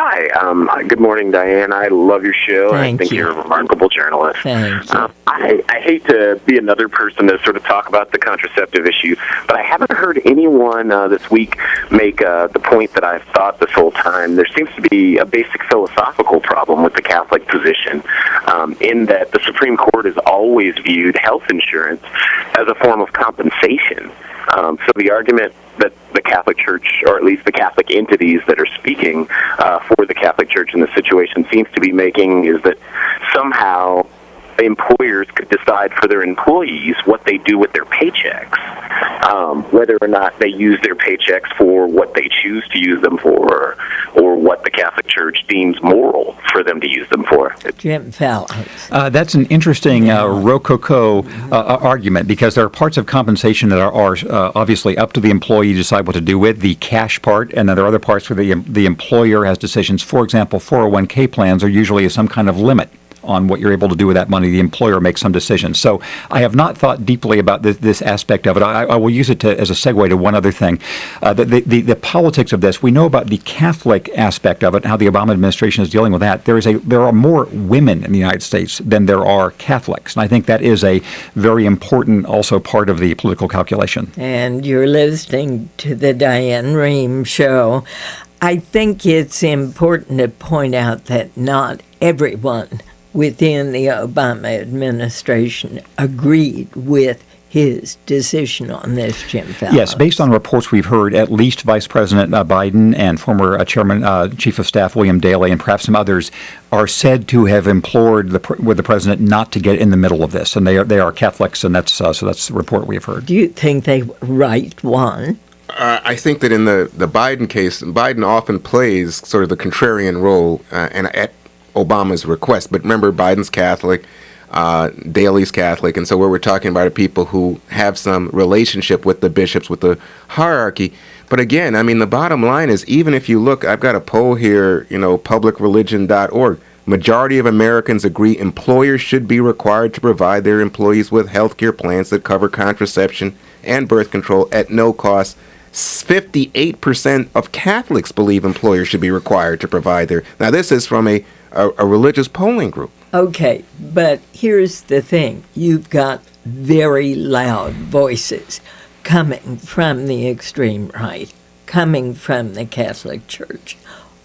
Hi. Good morning, Diane. I love your show. Thank I think you. you're a remarkable journalist. Thank you. I hate to be another person to sort of talk about the contraceptive issue, but I haven't heard anyone this week make the point that I've thought this whole time. There seems to be a basic philosophical problem with the Catholic position in that the Supreme Court has always viewed health insurance as a form of compensation. So the argument that the Catholic Church, or at least the Catholic entities that are speaking for the Catholic Church in this situation, seems to be making is that somehow employers could decide for their employees what they do with their paychecks, whether or not they use their paychecks for what they choose to use them for, or what the Catholic Church deems moral for them to use them for. Jim Fallows. That's an interesting rococo argument, because there are parts of compensation that are obviously up to the employee to decide what to do with, the cash part, and then there are other parts where the employer has decisions. For example, 401k plans are usually some kind of limit on what you're able to do with that money. The employer makes some decisions. So I have not thought deeply about this aspect of it. I will use it as a segue to one other thing. The politics of this, we know about the Catholic aspect of it, how the Obama administration is dealing with that. There are more women in the United States than there are Catholics. And I think that is a very important also part of the political calculation. And you're listening to the Diane Rehm Show. I think it's important to point out that not everyone within the Obama administration agreed with his decision on this, Jim Fallows. Yes, based on reports we've heard, at least Vice President Biden and former Chairman, Chief of Staff William Daley, and perhaps some others are said to have implored with the president not to get in the middle of this, and they are Catholics, and that's the report we have heard. Do you think they were right one? I think that in the Biden case, Biden often plays sort of the contrarian role, and at Obama's request. But remember, Biden's Catholic, Daley's Catholic, and so what we're talking about are people who have some relationship with the bishops, with the hierarchy. But again, I mean, the bottom line is, even if you look, I've got a poll here, publicreligion.org. Majority of Americans agree employers should be required to provide their employees with health care plans that cover contraception and birth control at no cost. 58% of Catholics believe employers should be required to provide their... Now, this is from a religious polling group. Okay, but here's the thing. You've got very loud voices coming from the extreme right, coming from the Catholic Church.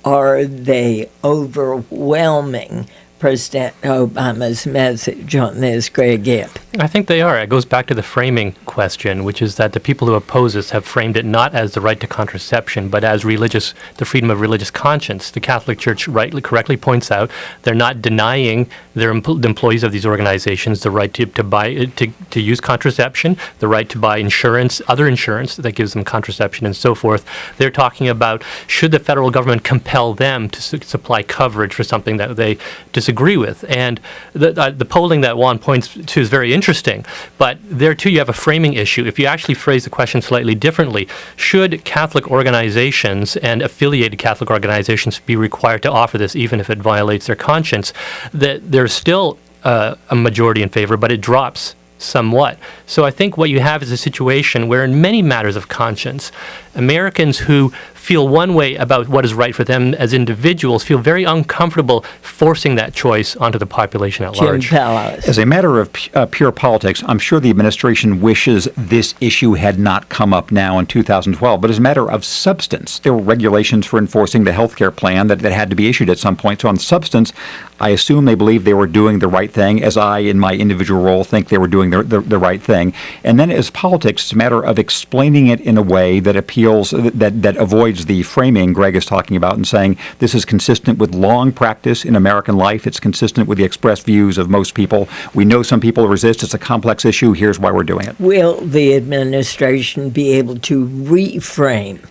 Are they overwhelming President Obama's message on this, Greg Gibb? I think they are. It goes back to the framing question, which is that the people who oppose this have framed it not as the right to contraception, but as the freedom of religious conscience. The Catholic Church correctly points out they're not denying the employees of these organizations the right to use contraception, the right to buy insurance, other insurance that gives them contraception and so forth. They're talking about, should the federal government compel them to supply coverage for something that they disagree with? And the polling that Juan points to is very interesting, but there too you have a framing issue. If you actually phrase the question slightly differently, should Catholic organizations and affiliated Catholic organizations be required to offer this even if it violates their conscience? That there's still a majority in favor, but it drops somewhat. So I think what you have is a situation where in many matters of conscience, Americans who feel one way about what is right for them as individuals feel very uncomfortable forcing that choice onto the population at large. As a matter of pure politics, I'm sure the administration wishes this issue had not come up now in 2012, but as a matter of substance, there were regulations for enforcing the health care plan that had to be issued at some point. So on substance, I assume they believe they were doing the right thing, as I, in my individual role, think they were doing the right thing. And then as politics, it's a matter of explaining it in a way that appeals, that avoids the framing Greg is talking about, and saying this is consistent with long practice in American life. It's consistent with the expressed views of most people. We know some people resist. It's a complex issue. Here's why we're doing it. Will the administration be able to reframe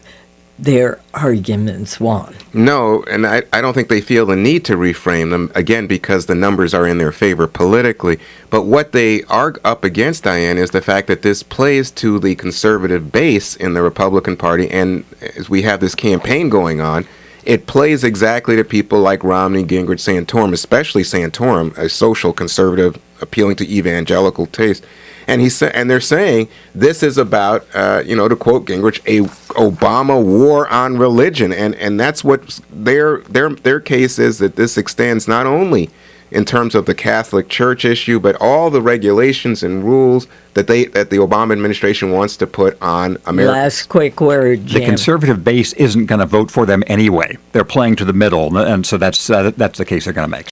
their arguments, Juan? No, and I don't think they feel the need to reframe them, again, because the numbers are in their favor politically. But what they are up against, Diane, is the fact that this plays to the conservative base in the Republican Party, and as we have this campaign going on, it plays exactly to people like Romney, Gingrich, Santorum, especially Santorum, a social conservative appealing to evangelical taste. And and they're saying this is about, to quote Gingrich, a Obama war on religion, and that's what their case is, that this extends not only in terms of the Catholic Church issue, but all the regulations and rules that the Obama administration wants to put on America. Last quick word, Jim. The conservative base isn't going to vote for them anyway. They're playing to the middle, and so that's the case they're going to make.